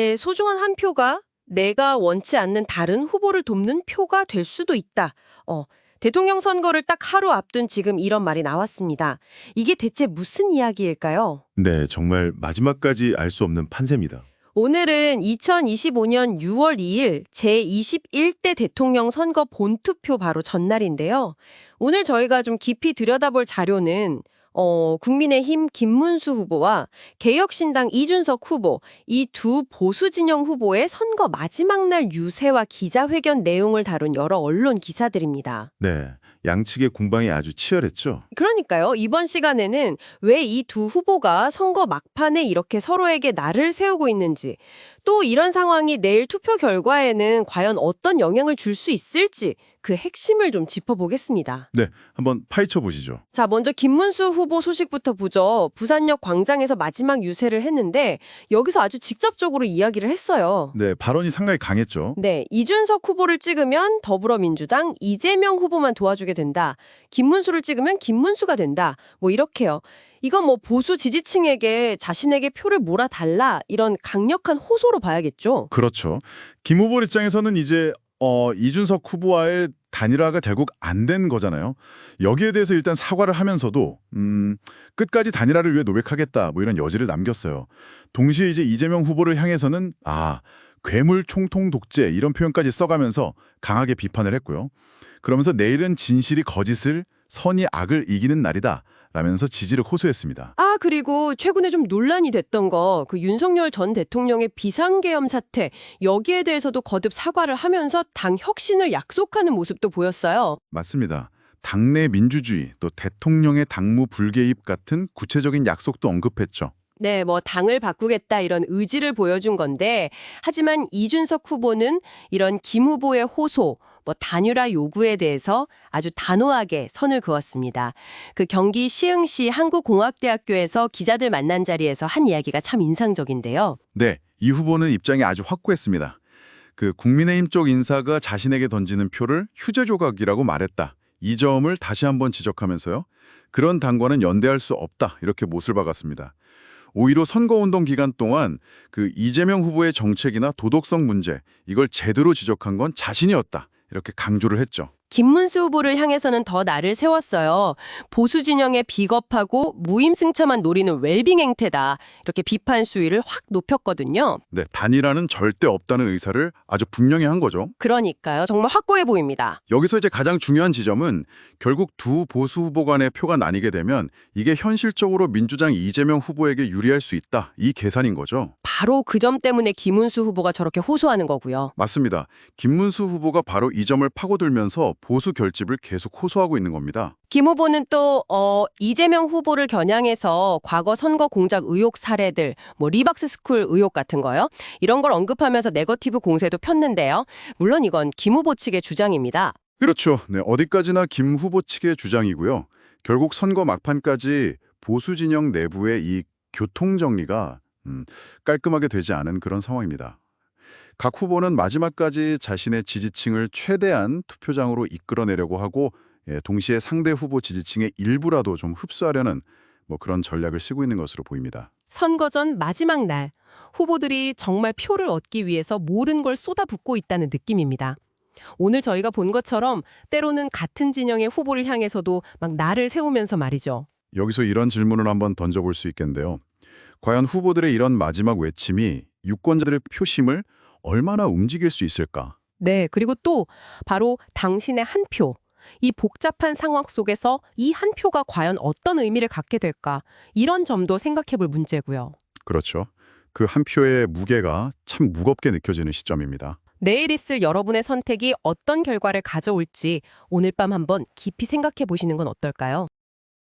내 소중한 한 표가 내가 원치 않는 다른 후보를 돕는 표가 될 수도 있다. 대통령 선거를 딱 하루 앞둔 지금 이런 말이 나왔습니다. 이게 대체 무슨 이야기일까요? 네, 정말 마지막까지 알 수 없는 판세입니다. 오늘은 2025년 6월 2일 제21대 대통령 선거 본투표 바로 전날인데요. 오늘 저희가 좀 깊이 들여다볼 자료는 국민의힘 김문수 후보와 개혁신당 이준석 후보, 이 두 보수 진영 후보의 선거 마지막 날 유세와 기자회견 내용을 다룬 여러 언론 기사들입니다. 네, 양측의 공방이 아주 치열했죠. 그러니까요. 이번 시간에는 왜 이 두 후보가 선거 막판에 이렇게 서로에게 날을 세우고 있는지, 또 이런 상황이 내일 투표 결과에는 과연 어떤 영향을 줄 수 있을지 그 핵심을 좀 짚어보겠습니다. 네, 한번 파헤쳐 보시죠. 자, 먼저 김문수 후보 소식부터 보죠. 부산역 광장에서 마지막 유세를 했는데 여기서 아주 직접적으로 이야기를 했어요. 네, 발언이 상당히 강했죠. 네, 이준석 후보를 찍으면 더불어민주당 이재명 후보만 도와주게 된다. 김문수를 찍으면 김문수가 된다. 뭐 이렇게요. 이건 뭐 보수 지지층에게 자신에게 표를 몰아달라 이런 강력한 호소로 봐야겠죠. 그렇죠. 김 후보 입장에서는 이제 이준석 후보와의 단일화가 결국 안 된 거잖아요. 여기에 대해서 일단 사과를 하면서도 끝까지 단일화를 위해 노력하겠다 뭐 이런 여지를 남겼어요. 동시에 이제 이재명 후보를 향해서는 괴물 총통 독재 이런 표현까지 써가면서 강하게 비판을 했고요. 그러면서 내일은 진실이 거짓을, 선이 악을 이기는 날이다 라면서 지지를 호소했습니다. 그리고 최근에 좀 논란이 됐던 거, 그 윤석열 전 대통령의 비상계엄 사태, 여기에 대해서도 거듭 사과를 하면서 당 혁신을 약속하는 모습도 보였어요. 맞습니다. 당내 민주주의, 또 대통령의 당무 불개입 같은 구체적인 약속도 언급했죠. 네, 뭐 당을 바꾸겠다 이런 의지를 보여준 건데, 하지만 이준석 후보는 이런 김 후보의 호소, 단일화 요구에 대해서 아주 단호하게 선을 그었습니다. 그 경기 시흥시 한국공학대학교에서 기자들 만난 자리에서 한 이야기가 참 인상적인데요. 네, 이 후보는 입장이 아주 확고했습니다. 그 국민의힘 쪽 인사가 자신에게 던지는 표를 휴재 조각이라고 말했다. 이 점을 다시 한번 지적하면서요. 그런 당과는 연대할 수 없다. 이렇게 못을 박았습니다. 오히려 선거운동 기간 동안 그 이재명 후보의 정책이나 도덕성 문제, 이걸 제대로 지적한 건 자신이었다. 이렇게 강조를 했죠. 김문수 후보를 향해서는 더 날을 세웠어요. 보수 진영의 비겁하고 무임승차만 노리는 웰빙 행태다. 이렇게 비판 수위를 확 높였거든요. 네, 단일화는 절대 없다는 의사를 아주 분명히 한 거죠. 그러니까요. 정말 확고해 보입니다. 여기서 이제 가장 중요한 지점은 결국 두 보수 후보 간의 표가 나뉘게 되면 이게 현실적으로 민주당 이재명 후보에게 유리할 수 있다. 이 계산인 거죠. 바로 그 점 때문에 김문수 후보가 저렇게 호소하는 거고요. 맞습니다. 김문수 후보가 바로 이 점을 파고들면서 보수 결집을 계속 호소하고 있는 겁니다. 김 후보는 또 이재명 후보를 겨냥해서 과거 선거 공작 의혹 사례들, 리박스 스쿨 의혹 같은 거요. 이런 걸 언급하면서 네거티브 공세도 폈는데요. 물론 이건 김 후보 측의 주장입니다. 그렇죠. 네, 어디까지나 김 후보 측의 주장이고요. 결국 선거 막판까지 보수 진영 내부의 이 교통 정리가 깔끔하게 되지 않은 그런 상황입니다. 각 후보는 마지막까지 자신의 지지층을 최대한 투표장으로 이끌어내려고 하고 동시에 상대 후보 지지층의 일부라도 좀 흡수하려는 그런 전략을 쓰고 있는 것으로 보입니다. 선거 전 마지막 날, 후보들이 정말 표를 얻기 위해서 모든 걸 쏟아붓고 있다는 느낌입니다. 오늘 저희가 본 것처럼 때로는 같은 진영의 후보를 향해서도 막 날을 세우면서 말이죠. 여기서 이런 질문을 한번 던져볼 수 있겠는데요. 과연 후보들의 이런 마지막 외침이 유권자들의 표심을 얼마나 움직일 수 있을까? 네, 그리고 또 바로 당신의 한 표. 이 복잡한 상황 속에서 이 한 표가 과연 어떤 의미를 갖게 될까? 이런 점도 생각해 볼 문제고요. 그렇죠. 그 한 표의 무게가 참 무겁게 느껴지는 시점입니다. 내일 있을 여러분의 선택이 어떤 결과를 가져올지 오늘 밤 한번 깊이 생각해 보시는 건 어떨까요?